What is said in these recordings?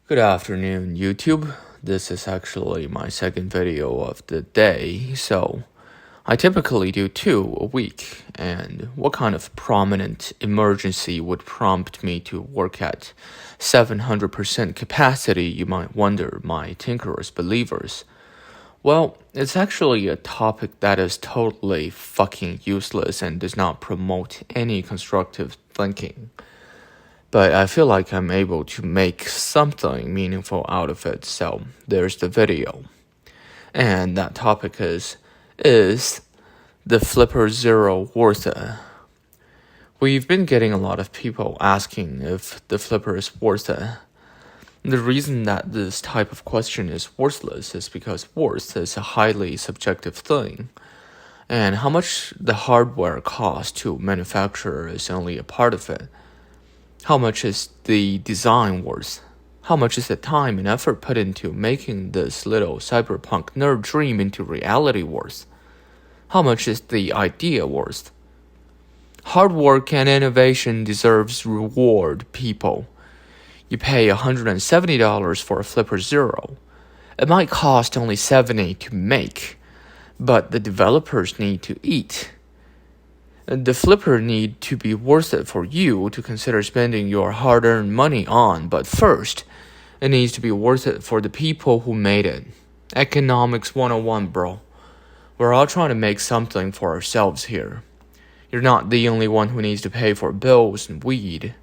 Good afternoon, YouTube. This is actually my second video of the day, so I typically do 2 a week, and what kind of prominent emergency would prompt me to work at 700% capacity, you might wonder, my tinkerers believers. Well, it's actually a topic that is totally fucking useless and does not promote any constructive thinking. But I feel like I'm able to make something meaningful out of it, so there's the video. And that topic is the Flipper Zero worth it? We've been getting a lot of people asking if the Flipper is worth it. The reason that this type of question is worthless is because worth is a highly subjective thing. And how much the hardware costs to manufacture is only a part of it. How much is the design worth? How much is the time and effort put into making this little cyberpunk nerd dream into reality worth? How much is the idea worth? Hard work and innovation deserves reward, people. You pay $170 for a Flipper Zero. It might cost only $70 to make, but the developers need to eat. The Flipper need to be worth it for you to consider spending your hard-earned money on, but first, it needs to be worth it for the people who made it. Economics 101, bro. We're all trying to make something for ourselves here. You're not the only one who needs to pay for bills and weed.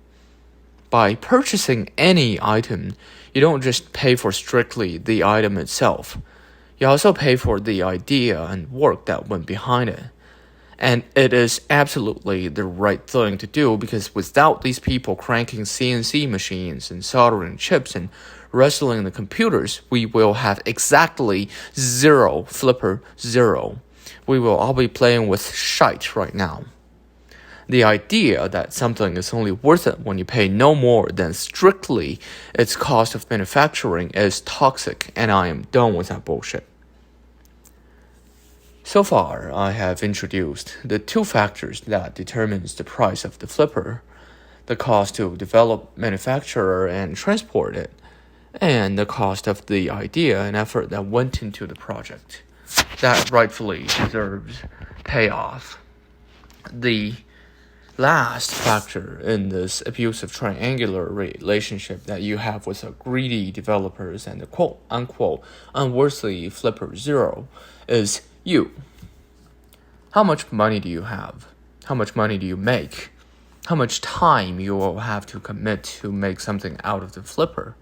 By purchasing any item, you don't just pay for strictly the item itself. You also pay for the idea and work that went behind it. And it is absolutely the right thing to do because without these people cranking CNC machines and soldering chips and wrestling the computers, we will have exactly 0 Flipper Zero. We will all be playing with shite right now. The idea that something is only worth it when you pay no more than strictly its cost of manufacturing is toxic, and I am done with that bullshit. So far, I have introduced the 2 factors that determines the price of the Flipper: the cost to develop, manufacture, and transport it, and the cost of the idea and effort that went into the project. That rightfully deserves payoff. The last factor in this abusive triangular relationship that you have with the greedy developers and the quote-unquote unworthy Flipper Zero is you. How much money do you have? How much money do you make? How much time you will have to commit to make something out of the Flipper?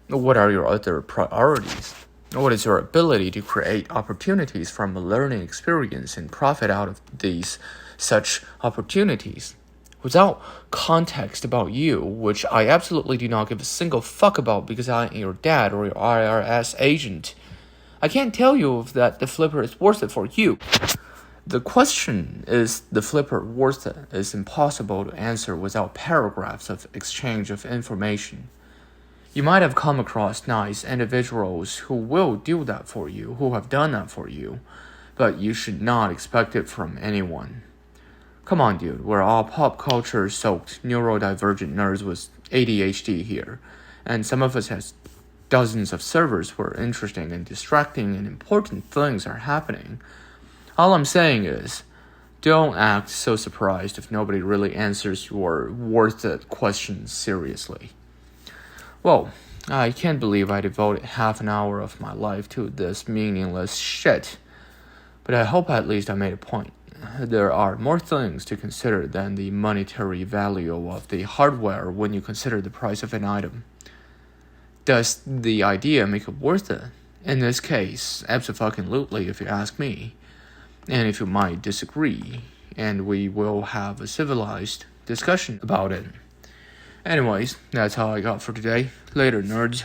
What are your other priorities? What is your ability to create opportunities from a learning experience and profit out of such opportunities? Without context about you, which I absolutely do not give a single fuck about because I ain't your dad or your IRS agent, I can't tell you if that the Flipper is worth it for you. The question, is the Flipper worth it, is impossible to answer without paragraphs of exchange of information. You might have come across nice individuals who will do that for you, who have done that for you, but you should not expect it from anyone. Come on, dude, we're all pop culture-soaked, neurodivergent nerds with ADHD here, and some of us has dozens of servers where interesting and distracting and important things are happening. All I'm saying is, don't act so surprised if nobody really answers your worth it questions seriously. Well, I can't believe I devoted half an hour of my life to this meaningless shit, but I hope at least I made a point. There are more things to consider than the monetary value of the hardware when you consider the price of an item. Does the idea make it worth it? In this case, abso-fucking-lutely if you ask me. And if you might disagree, and we will have a civilized discussion about it. Anyways, that's all I got for today. Later, nerds.